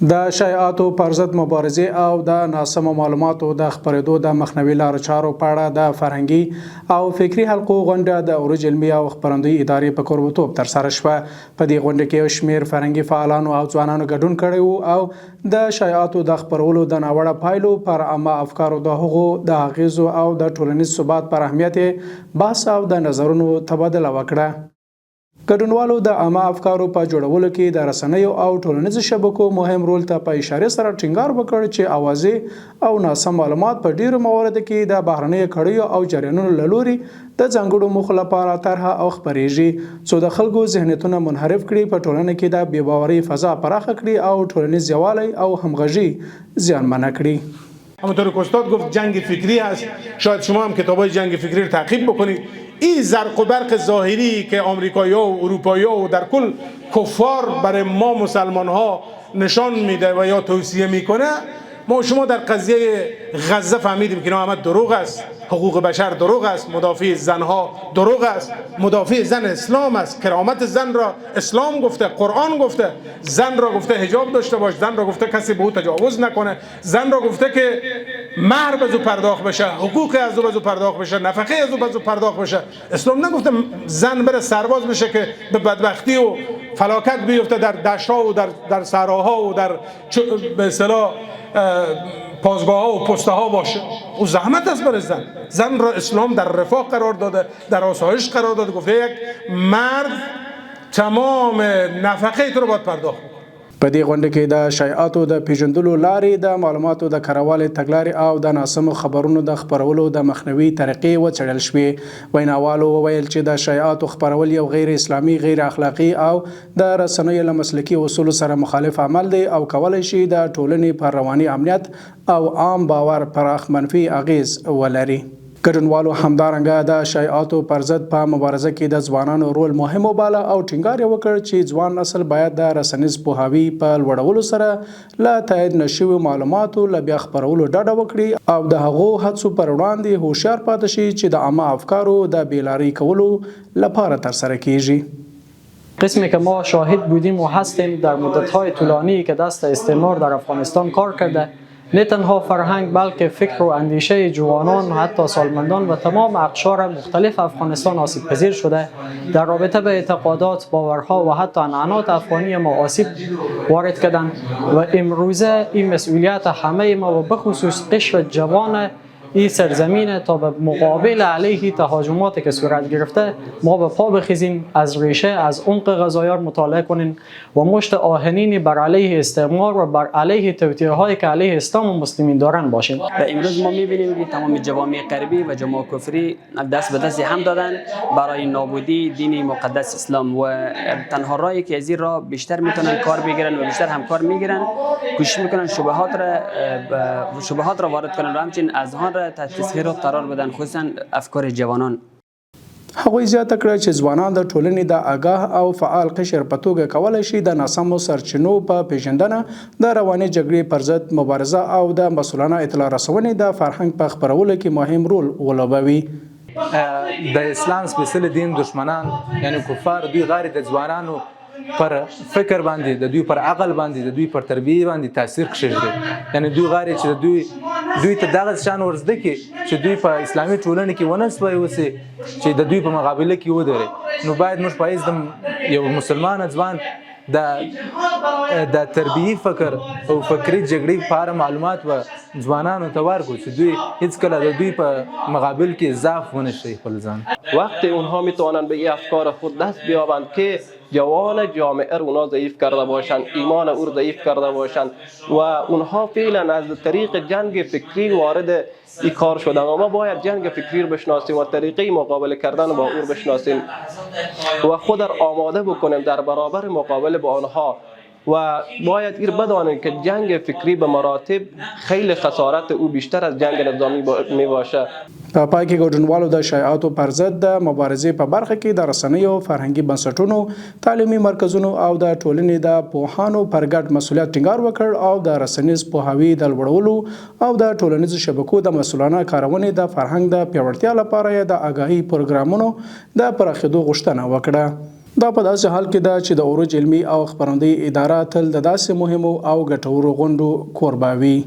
د شایعاتو پر ضد مبارزې او د ناسمو معلوماتو د خپرېدو د مخنیوي لارو چارو په اړه د فرهنګي او فکري حلقو غونډه د عروج علمي او خپرندوی ادارې په کوربتوب ترسره شوه. په دې غونډه کې یو شمېر فرهنګي فعالانو او ځوانانو ګډون کړی و او د شایعاتو د خپرولو د ناوړه پایلو پر عامه افکارو د هغو د اغیزو او د ټولنیز ثبات پر اهمیت بحث او د نظرونو تبادله وکړه. ګډونوالو د عامه افکارو په جوړولو کې د رسنیو او ټولنیزو شبکو مهم رول ته په اشاره سره ټینګار وکړ چې اوازې او ناسم معلومات په ډیرو مواردو کې د بهرنیو کړیو او جریانونو له لوري د ځانګړو موخو لپاره طرحه او خپریږي څو د خلکو ذهنیتونه منحرف کړي، په ټولنه کې د بې باورۍ فضا پراخه کړي او ټولنیز یووالی او همغږي زیانمنه کړي. همونطور که استاد گفت جنگ فکری هست. شاید شما هم کتابای جنگ فکری رو تعقیب بکنید. این زرق و برق ظاهری که آمریکایی‌ها و اروپایی‌ها و در کل کفار برای ما مسلمان‌ها نشان میده و یا توصیه میکنه، ما شما در قضیه غزه فهمیدیم که اینا همه دروغ است. حقوق بشر دروغ است، مدافع زنها دروغ است، مدافع زن اسلام است. کرامت زن را اسلام گفته، قرآن گفته، زن را گفته حجاب داشته باش، زن را گفته کسی به او تجاوز نکنه، زن را گفته که مهر به او پرداخت بشه، حقوق از او به او پرداخت بشه، نفقه از او به او پرداخت بشه. اسلام نگفته زن بره سرباز بشه که به بدبختی و فلاکت بیفته در دشت‌ها و در صحراها و در به اصطلاح پاسگاه ها و پسته ها باشه. او زحمت است برای زن را اسلام در رفاه قرار داده، در آسایش قرار داده، گفته یک مرد تمام نفقه تو رو باید پرداخت. په دې غونډه کې د شایعاتو د پیژندلو لارې، د معلوماتو د کاروالۍ تګلارې او د ناسمو خبرونو د خپرولو د مخنیوي طریقې وڅېړل شوې. ویناوالو وویل چې د شایعاتو خپرول یو غیر اسلامي، غیر اخلاقي او د رسنیو له مسلکي اصولو سره مخالف عمل دی او کولی شي د ټولنې پر رواني امنیت او عام باور پراخ منفي اغیز ولري. ګډونوالو همدارنګه د شایعاتو پر ضد په مبارزه کې د ځوانانو رول مهم وباله او ټینګار یې وکړ چې ځوان نسل باید د رسنیز پوهاوي په لوړولو سره له تایید نشویو معلوماتو له بیا خپرولو ډډه وکړي او د هغو هڅو پر وړاندې هوښیار پاتې شي چې د عامه افکارو د بېلارۍ کولو لپاره ترسره کیږي. قسمی که ما شاهد بودیم و هستیم در مدت‌های طولانی که دست استعمار در افغانستان کار کرده، نه تنها فرهنگ بلکه فکر و اندیشه جوانان و حتی سالمندان و تمام اقشار مختلف افغانستان آسیب پذیر شده. در رابطه به اعتقادات، باورها و حتی عنعنات افغانی ما آسیب وارد کردند و امروزه این مسئولیت همه ما و بخصوص قشر جوان این سرزمین تا به مقابل علیه تهاجماتی که صورت گرفته ما به پا بخیزیم، از ریشه از عمق غذایار مطالعه کنیم و مشت آهنینی بر علیه استعمار و بر علیه توطئه هایی که علیه اسلام و مسلمین دارن باشیم. و امروز ما میبینیم که تمام جوامع غربی و جماعت کفری دست به دست هم دادن برای نابودی دین مقدس اسلام و تنها راهی که از این راه بیشتر میتونن کار بگیرن و بیشتر همکار میگیرن، کوشش میکنن شبهات را وارد کنن و همچنین اذهان تحت تسخیر قرار بدن، خصوصا افکار جوانان. هغوی زیاته کړه چې ځوانان د ټولنې د آګاه او فعال قشر په توګه کولی شي د ناسمو سرچینو په پیژندنه، د رواني جګړې پر ضد مبارزه او د مسؤلانه اطلاع رسونې د فرهنګ په خپرولو کې مهم رول ولوبوي. د اسلام سپېڅلي دین دشمنان یعنی کفار دوی غواړي د ځوانانو پر فکر باندې، د دوی پر عقل باندې، د دوی پر تربیه باندې تاثیر کښېږدي. یعنی دوی غواړي چې دوی ته دغه شان ورزده کړي چې دوی په اسلامي ټولنه کې ونه سوی اوسي، چې د دوی په مقابله کې ودرې. نو باید موږ پایز د یو مسلمان ځوان د تربیهي فکر او فکري جګړې په اړه معلومات و ځوانانو ته ورکړو چې دوی هیڅکله د دوی په مقابل کې ضعف ونه شي خپل ځان. وقتی اونها میتونن به این افکار خود دست بیابند که جوان جامعه رو اونا ضعیف کرده باشند، ایمان او رو ضعیف کرده باشند و اونها فعلا از طریق جنگ فکری وارد این کار شدن و ما باید جنگ فکری رو بشناسیم و طریقه مقابله کردن با او بشناسیم و خود را آماده بکنیم در برابر مقابله با آنها و باید ایر بدانیم که جنگ فکری به مراتب خیلی خسارت او بیشتر از جنگ نظامی می باشه. په پای کې ګډونوالو د شایعاتو پر ضد د مبارزې په برخه کې د رسنیو، فرهنګي بنسټونو، تعلیمي مرکزونو او د ټولنې د پوهانو پر ګډ مسؤلیت ټینګار وکړ او د رسنیز پوهاوي د لوړولو او د ټولنیزو شبکو د مسؤلانه کارونې د فرهنګ د پیاوړتیا لپاره د آګاهي پروګرامونو د پراخېدو غوښتنه وکړه. دا په داسې حال کې ده چې د اوروج علمي او خپرندوی اداره تل د داسې مهمو او ګټورو غونډو کوربه وي.